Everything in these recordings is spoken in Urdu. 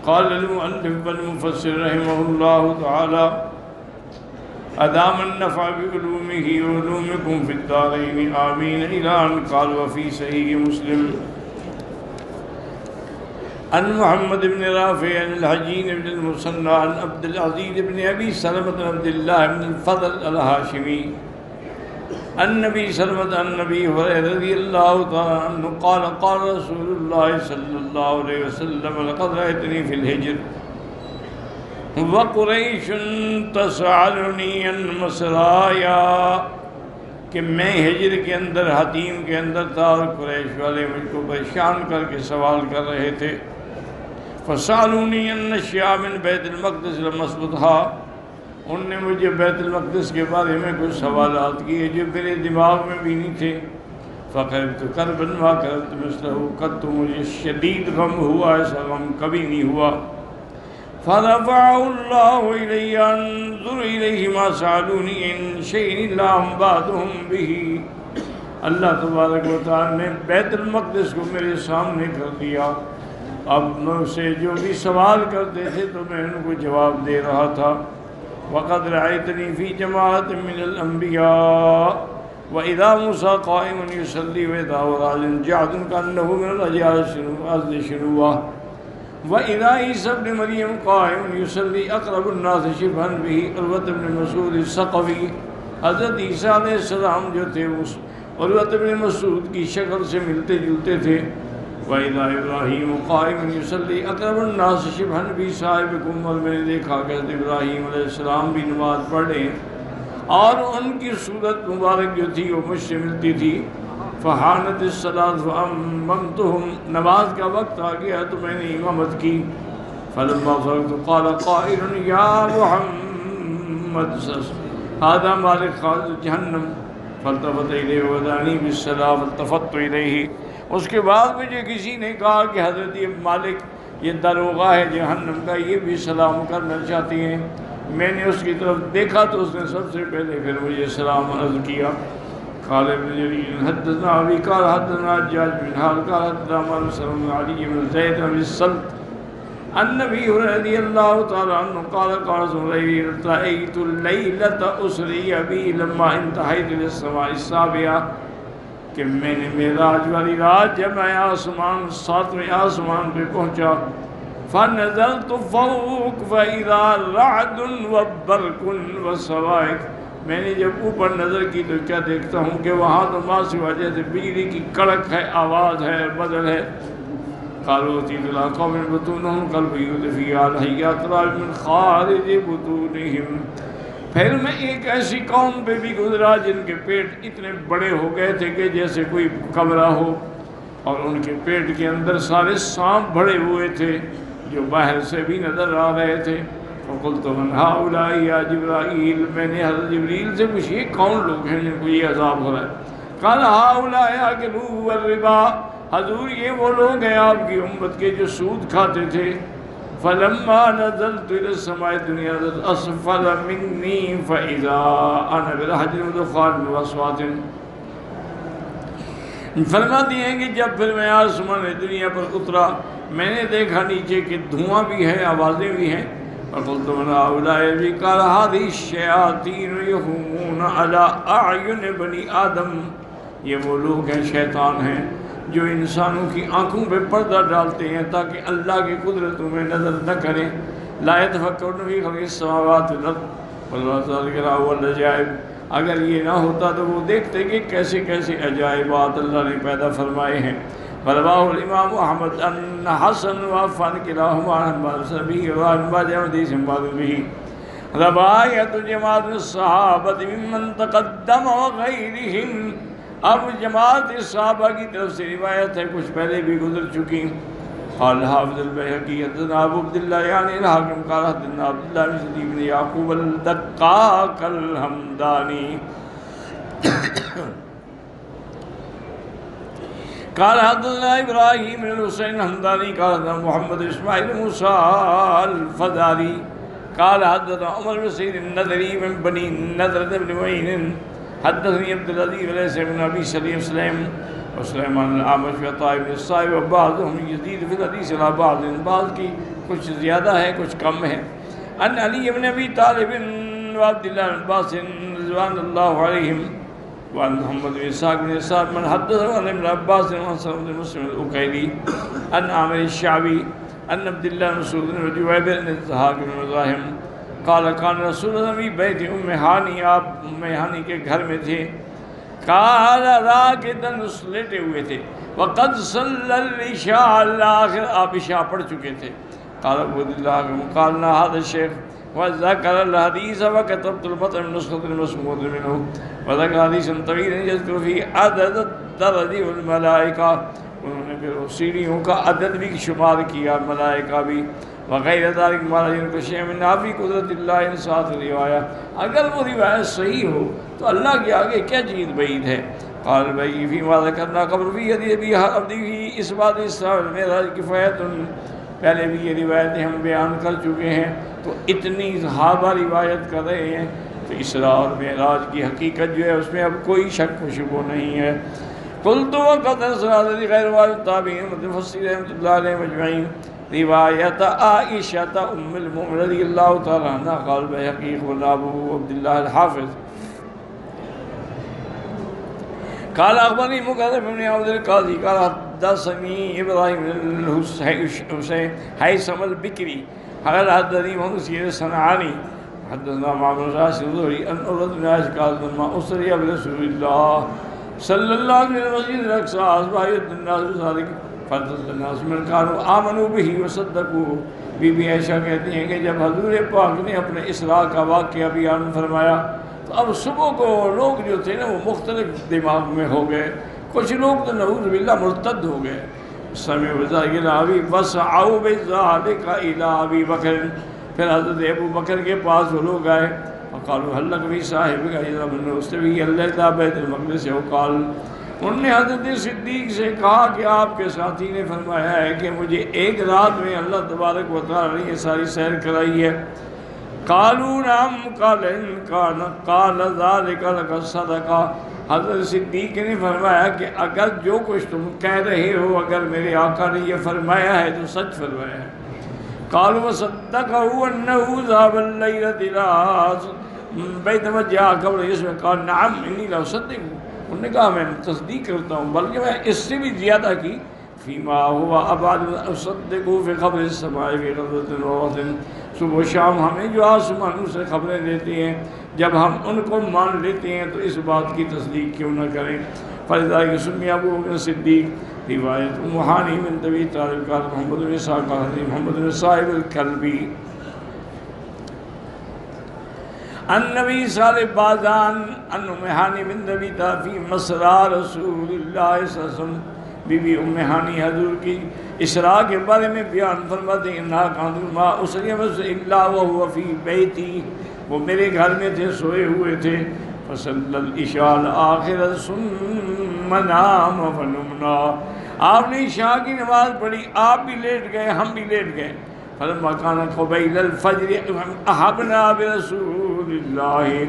قال المؤلف والمفسر رحمه الله تعالى أدام النفع بعلومه وعلومكم في الدارين آمين إلى أن قال وفي صحيح مسلم عن محمد بن رافع عن الحجين بن المثنى عن عبد العزيز بن أبي سلمة بن عبد الله بن الفضل الهاشمي النبي سلمة النبي هريرة رضي الله تعالى عنه قال قال رسول الله صلى الله عليه وسلم لقد رأيتني في الهجر وقریش تسألنی عن مسرایا، کہ میں ہجر کے اندر حتیم کے اندر تھا اور قریش والے مجھ کو پریشان کر کے سوال کر رہے تھے. فسألونی عن اشیاء من بیت المقدس لمسبتھا، ان نے مجھے بیت المقدس کے بارے میں کچھ سوالات کیے جو میرے دماغ میں بھی نہیں تھے. فقربت کربا ما کربت مثلہ، قد تو مجھے شدید غم ہوا ایسا غم کبھی نہیں ہوا. فرفع اللہ الی انظر الیہ ما سألونی عن شیء الا انبأتهم به، اللہ تبارک و تعالی نے بیت المقدس کو میرے سامنے کر دیا. اب مجھ سے جو بھی سوال کرتے تھے تو میں ان کو جواب دے رہا تھا. وقد رأيتني في جماعة من الأنبياء وإذا موسى قائم يصلي وإذا هو راجع جعد كأنه من الأجيال شنوة وإذا عيسى ابن مريم قائم يصلي أقرب الناس شبها به عروة بن مسعود الثقفي، حضرت عیسیٰ علیہ السلام جو تھے اس عروة بن مسعود کی شکل سے ملتے جلتے تھے. وَإِذَا إِبْرَاهِيمُ قَائِمٌ يُصَلِّي أَقْرَبُ النَّاسِ شِبْهًا بِصَاحِبِكُمْ، اور میں نے دیکھا کہ حضرت ابراہیم علیہ السلام بھی نماز پڑھ رہے ہیں اور ان کی صورت مبارک جو تھی وہ مجھ سے ملتی تھی. فحانت الصلاۃ فأممتهم، نماز کا وقت آ گیا تو میں نے امامت کی. فلما فرغت قال قائل یا محمد هذا مالک خازن جہنم، فالتفت الیہ ودعانی بالصلاۃ فالتفت الیہ. اس کے بعد مجھے کسی نے کہا کہ حضرت مالک یہ داروغہ ہے جہنم کا، یہ بھی سلام کرنا چاہتی ہیں. میں نے اس کی طرف دیکھا تو اس نے سب سے پہلے پھر مجھے سلام عرض کیا. قال ابن جرير حدثنا ابي قال حدثنا حجاج بن حال قال حدثنا مسلم بن علي بن زيد بن الصلت النبي رضي الله تعالى عنه قال قال رأيت الليلة أسري بي لما انتهيت للسماء السابعة، کہ میں نے معراج والی رات جب میں آسمان ساتویں آسمان پہ پہنچا. فنزلت فوق فإذا رعد وبرق وصواعق، میں نے جب اوپر نظر کی تو کیا دیکھتا ہوں کہ وہاں تو ماں سے وجہ سے بجلی کی کڑک ہے، آواز ہے، بدل ہے. قالوا أتيت إلى قوم بطونهم كالبيوت فيها الحيات ترى من خارج بطونهم، پھر میں ایک ایسی قوم پہ بھی گزرا جن کے پیٹ اتنے بڑے ہو گئے تھے کہ جیسے کوئی کمرہ ہو، اور ان کے پیٹ کے اندر سارے سانپ بھرے ہوئے تھے جو باہر سے بھی نظر آ رہے تھے. فقلت من هؤلاء یا جبرائیل، میں نے حضرت جبریل سے پوچھی یہ کون لوگ ہیں جن کو یہ عذاب ہو رہا ہے. قال هؤلاء يأكلون الربا، حضور یہ وہ لوگ ہیں آپ کی امت کے جو سود کھاتے تھے. فلما نزلت الى السماء الدنيا اسفل مني فاذا انا برحج ودخان واصوات، فرماتی ہیں کہ جب پھر میں آسمان دنیا پر اترا میں نے دیکھا نیچے کہ دھواں بھی ہے، آوازیں بھی ہیں. فقلت من هؤلاء قال هذه الشياطين يهومون على اعين بني آدم، یہ وہ لوگ ہیں، شیطان ہیں جو انسانوں کی آنکھوں پہ پردہ ڈالتے ہیں تاکہ اللہ کی قدرتوں میں نظر نہ کریں. لا يتفکرون فی خلق السماوات والارض والذکر والعجائب، اگر یہ نہ ہوتا تو وہ دیکھتے کہ کیسے کیسے عجائبات اللہ نے پیدا فرمائے ہیں. رواه الامام احمد ان حسن وعفان كلاهما عن به وعن بعض حديث بعض به روایت جماعت الصحابہ ممن تقدم وغیرهم، اب جماعت صحابہ کی طرف سے روایت ہے کچھ پہلے بھی گزر چکی. قال حافظ البيهقي حدثنا ابو عبد الله يعني الحاكم قال حدثنا عبد الله بن سعيد بن يعقوب الدقاق الحمداني قال حدثنا ابراهيم بن حسين الحمداني قال حدثنا محمد اسماعيل موسى الفزاري قال حدثنا عمر بن سعيد النذري من بني النذر بن معين حدثني عبد العزيز وليس بن ابي سليم وسليمان الأعمش وطائب بن الصائب وبعضهم يزيد في الحديث على بعض کی کچھ زیادہ ہے کچھ کم ہے. ان علی ابن ابی طالب و عبداللہ بن عباس رضوان اللہ علیہم وعن محمد بن اسحاق بن اسحاق من حدث عن ابن عباس وعن سلمة بن مسلم العقيلي عن عامر الشعبي عن عبد الله بن مسعود بن جبير بن اسحاق بن مزاحم قال كان رسول اللہ فی بیت ام ہانی، آپ ام ہانی کے گھر میں تھے. قال راکدن، لیٹے ہوئے تھے. وقد صلی العشاء، آخر آپ عشاء پڑھ چکے تھے. قال ابو عبداللہ قالنا هذا الشيخ وذكر الحديث وكتبت المطعم نسخة المسموط منه وذكر حديثا طويلا يذكر فيه عدد الدرج والملائكة، انہوں نے پھر سیڑھیوں کا عدد بھی شمار کیا، ملائکہ بھی. وغیر ذلك ما لا ينقص شيء من نافی قدرت اللہ ان ساتھ روایت. اگر وہ روایت صحیح ہو تو اللہ کے آگے کیا چیز بعید ہے. قال بھائی فيما ذكرنا قبل في حديث ابي عبد في اثبات الاسراء والمعراج کفایت. پہلے بھی یہ روایتیں ہم بیان کر چکے ہیں، تو اتنی صحابہ روایت کر رہے ہیں تو اسراء اور معراج کی حقیقت جو ہے اس میں اب کوئی شک و شبہ نہیں ہے. قلت وقد اسراد غیر واحد تابعین مفسرین رحمۃ اللہ علیہ مجمعین روایت عائشہ ام المؤمنین رضی اللہ تعالی عنہا قال بحقی اخبرنا ابو عبداللہ الحافظ قال اخبرنی مقرب بن عبد القاضی قال حدثني ابراہیم الحسین حیثم البکری قال حدثني محمد سیر صنعانی حدثنا معمر راشد الزہری ان عروۃ بن عائشہ قال لما اسری برسول اللہ صلی اللہ علیہ وسلم رقصا اصبح الناس ذلك فرض الناس من كانوا آمنوا به وصدقوا. بی بی عائشہ کہتی ہیں کہ جب حضور پاک نے اپنے اسراء کا واقعہ بیان فرمایا تو اب صبح کو لوگ جو تھے نا وہ مختلف دماغ میں ہو گئے. کچھ لوگ تو نعوذ باللہ مرتد ہو گئے. سمع بذلك ابی وسعوا بذلك الى ابی بکر، پھر حضرت ابو بکر کے پاس وہ لوگ آئے وقالوا هل لك في صاحبك اذا من استوي الليل بیت المقدس وقال، انہوں نے حضرت صدیق سے کہا کہ آپ کے ساتھی نے فرمایا ہے کہ مجھے ایک رات میں اللہ تبارک و تعالی نے یہ ساری سیر کرائی ہے. قالوا نعم قال ان كان قال ذلك لك صدقہ. حضرت صدیق نے فرمایا کہ اگر جو کچھ تم کہہ رہے ہو اگر میرے آقا نے یہ فرمایا ہے تو سچ فرمایا ہے. قالوا وصدقه انه ذهب الليلة الى بیت وجہ قبل اس میں قال نعم انی لا اصدق. انہوں نے کہا میں تصدیق کرتا ہوں بلکہ میں اس سے بھی زیادہ کی. فیما ہوا ابعد اصدقوا فی خبر السماء فی غدوۃ ووطن. صبح و شام ہمیں جو آسمانوں سے خبریں دیتے ہیں جب ہم ان کو مان لیتے ہیں تو اس بات کی تصدیق کیوں نہ کریں. فلذلك سمي ابو بکر صدیق. روایت ام ہانی بنت ابی طالب قال محمد بن اسحاق قال محمد بن صاحب الکلبی النبی صالح بازان ان ام ہانی بنت ابی طالب فی مسرا رسول اللہ صلی اللہ علیہ وسلم. بی بی ام ہانی حضور کی اسراء کے بارے میں بیان فرماتے ہیں انہا کانت ما اسری بس الا وهو فی بیتی، وہ میرے گھر میں تھے سوئے ہوئے تھے. فصلی العشاء الآخر ثم نام فنمنا. آپ نے عشاء کی نماز پڑھی، آپ بھی لیٹ گئے ہم بھی لیٹ گئے. فلما كان قبيل الفجر احبنا برسول الله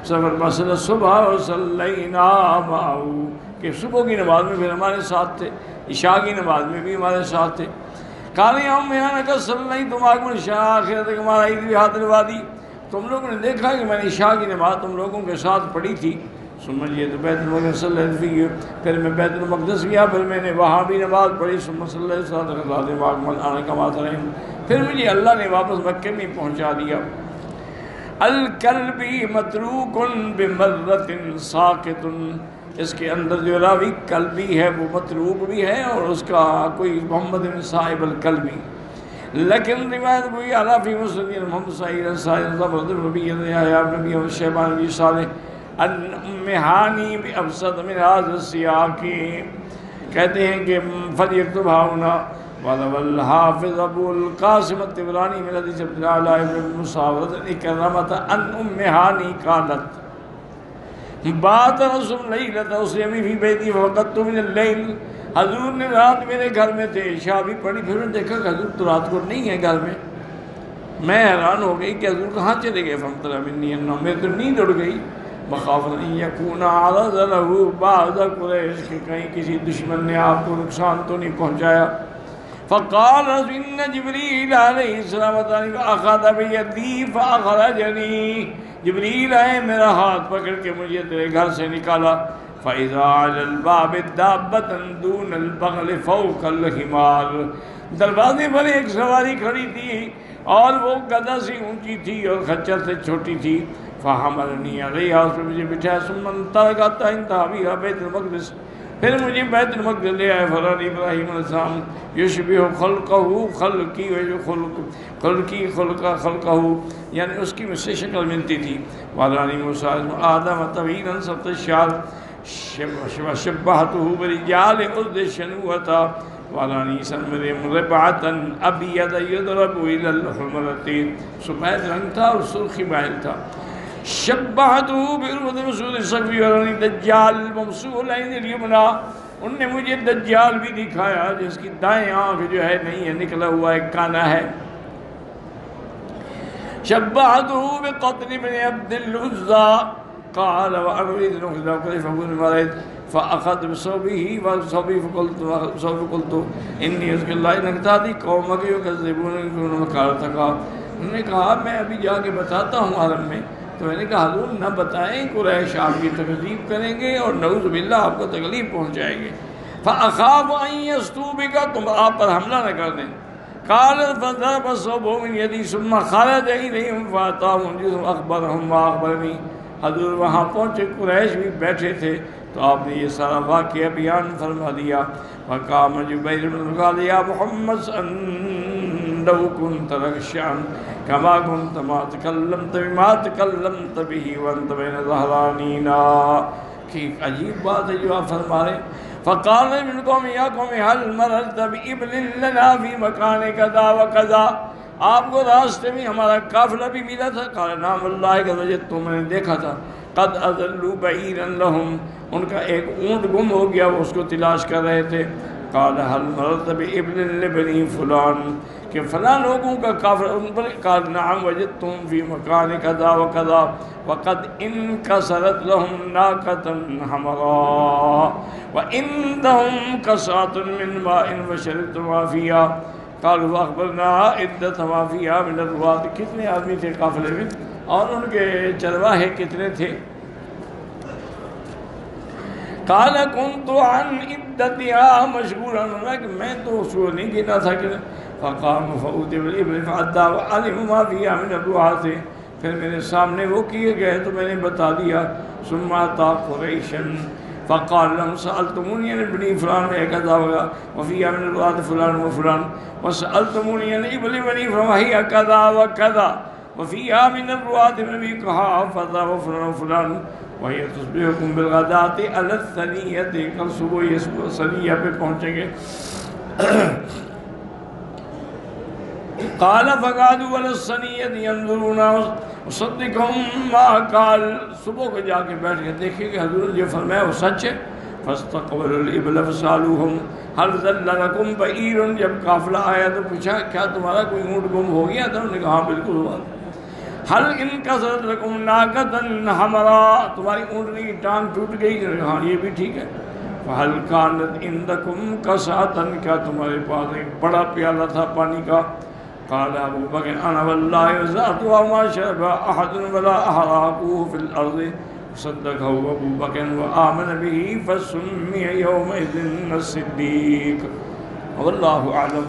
سفر مسل صبح وصلينا معه، کہ صبح کی نماز میں پھر ہمارے ساتھ تھے، عشاء کی نماز میں بھی ہمارے ساتھ تھے. قال يوم يانا صلی تم آگمن عشاء آخر تک ہمارا عید بھی حاضر وادی. تم لوگوں نے دیکھا کہ میں نے عشاء کی نماز تم لوگوں کے ساتھ پڑھی تھی. سمجھئے تو بیت المقدس صلی اللہ علیہ وسلم، پھر میں بیت المقدس گیا، پھر میں نے وہاں بھی نماز پڑھی. صلی اللہ علیہ وسلم، پھر مجھے اللہ نے واپس مکے میں پہنچا دیا. الکلبی متروک بمرۃ ساکت، اس کے اندر جو راوی کلبی ہے وہ متروک بھی ہے اور اس کا کوئی محمد بن صاحب الکلبی. لیکن روایت کوئی اعلیٰ فی مسلم محمد صحیح صاحب زبرد النبی نبی اور شیبان نبی صالح ان ام ہانی بابسط من هذا السیاق، کہتے ہیں کہ فلیکتبها هنا. وَلَوَ الْحَافِظ ابو القاسم الطبرانی من حدیث عبد الله بن مساورة اکرمۃ ان ام ہانی قالت بات رسول لیلۃ اسلمی فی بیتی فوقت من اللیل. حضور نے رات میرے گھر میں تھے، عشاء بھی پڑھی. پھر نے دیکھا کہ حضور تو رات کو نہیں ہے گھر میں. میں حیران ہو گئی کہ حضور کہاں چلے گئے. فامطر منی النوم، میرے تو نیند اڑ گئی. مخافۃ ان یکون عرض له بعض قریش، کہ کہیں کسی دشمن نے آپ کو نقصان تو نہیں پہنچایا. فقال ان جبریل علیہ السلام اخذ بیدی فاخرجنی، جبریل آئے میرا ہاتھ پکڑ کے مجھے تیرے گھر سے نکالا. فاذا علی الباب دابۃ دون البغل فوق الحمار، دروازے پر ایک سواری کھڑی تھی اور وہ گدھا سے اونچی تھی اور خچر سے چھوٹی تھی. فحملنی علیہا، اس پہ مجھے بٹھایا. ثم انطلق حتی انتہا بها بیت المقدس، پھر مجھے بیت المقدس لے آئے. فرانی ابراہیم علیہ السلام یشبہ خلقہ خلقی خلقی خلقہ، یعنی اس کی مجھ سے شکل ملتی تھی. وارانی موسیٰ آدم طویلا سبط الشعر شبہتہ برجال ارض شنوۃ. وارانی مریم ربعۃ ابید یضرب الی الحمرۃ، سفید رنگ تھا اور سرخی مائل تھا. شبہتہ بعروۃ رسول صفی. وارانی دجال ممسوح العین الیمنی، ان نے مجھے دجال بھی دکھایا جس کی دائیں آنکھ جو ہے نہیں ہے، نکلا ہوا ایک کانا ہے. شبہتہ بقتل بن عبد العزى قال وأنا أريد أن أخذ كيف أكون مريض فأخذ بصوبه وصوبي فقلت إني أذكر الله إنك تهدي قومك يكذبونك مكارتك. انہوں نے کہا میں ابھی جا کے بتاتا ہوں عالم میں. تو میں نے کہا حضور نہ بتائیں، قریش آپ کی تکذیب کریں گے اور نعوذ باللہ آپ کو تکلیف پہنچائیں گے. فأخاف أن يسطوا بك، تم آپ پر حملہ نہ کر دیں. قال فضرب صوبه من يدي ثم خرج إليهم فأتاهم جزء أخبرهم ما أخبرني. حضور وہاں پہنچے، قریش بھی بیٹھے تھے، تو آپ نے یہ سارا واقعہ بیان فرما دیا. فقام جبیر بن قال یا محمد لو كنت رخشا كما كنت ما تكلمت بما تكلمت به وانت بين ظهرانينا. کہ عجیب بات ہے جو آپ فرما رہے. فقال من قوم یا قوم هل مررت بابل لنا في مكان كذا وكذا، آپ کو راستے میں ہمارا قافلہ بھی ملا تھا. قال نعم اللہ کا وجد، تو میں نے دیکھا تھا. قد اضلوا بعیرا لهم، ان کا ایک اونٹ گم ہو گیا، وہ اس کو تلاش کر رہے تھے. قال هل مررت بابل لبنی فلان، کہ فلاں لوگوں کا قافلہ ان پر. قال نعم وجدتم في مكان كذا وكذا وقد انكسرت لهم ناقة حمراء وعندهم كساة من ماء فشربت ما فيها. قالوا فاخبرنا عدة ما فيها من الرواة، کتنے آدمی تھے قافلے میں اور ان کے چرواہے کتنے تھے. قال كنت عن عدتها مشغولا، میں تو اس کو نہیں گنا تھا. کہ فقام فأوتي بالإبل فعدى وعلم ما فيها من الرواة، پھر میرے سامنے وہ کیے گئے تو میں نے بتا دیا. ثم أتى قريشا فقال لهم سألتموني عن ابن فلان كذا وفيها من الرواة فلان وفلان، وسألتموني عن ابن بني فلان وهي كذا وكذا وفيها من الرواة من أبي قحافة وفلان وفلان وهي تصبحكم بالغداة على الثنية. کل صبح یہ ثنیہ پہ پہنچیں گے. قال فقعدوا على الثنية ينظرون وصدقهم ما قال، صبح کو جا کے بیٹھ کے دیکھیں کہ حضور نے جو فرمایا وہ سچ ہے. فاستقبلوا الإبل فسألوهم هل ذل لكم بعير، جب قافلہ آیا تو پوچھا کیا تمہارا کوئی اونٹ گم ہو گیا تھا؟ انہوں نے کہا ہاں بالکل ہوا. هل انكسرت لكم ناقة حمراء، تمہاری اونٹنی کی ٹانگ ٹوٹ گئی؟ انہوں نے کہا ہاں یہ بھی ٹھیک ہے. فهل كانت عندكم كساة، کیا تمہارے پاس ایک بڑا پیالہ تھا پانی کا؟ قال ابو بکر انا والله وزعتها وما شرب احد ولا احرقوه في الارض. صدقه ابو بکر وآمن به فسمي يومئذ الصديق. والله اعلم.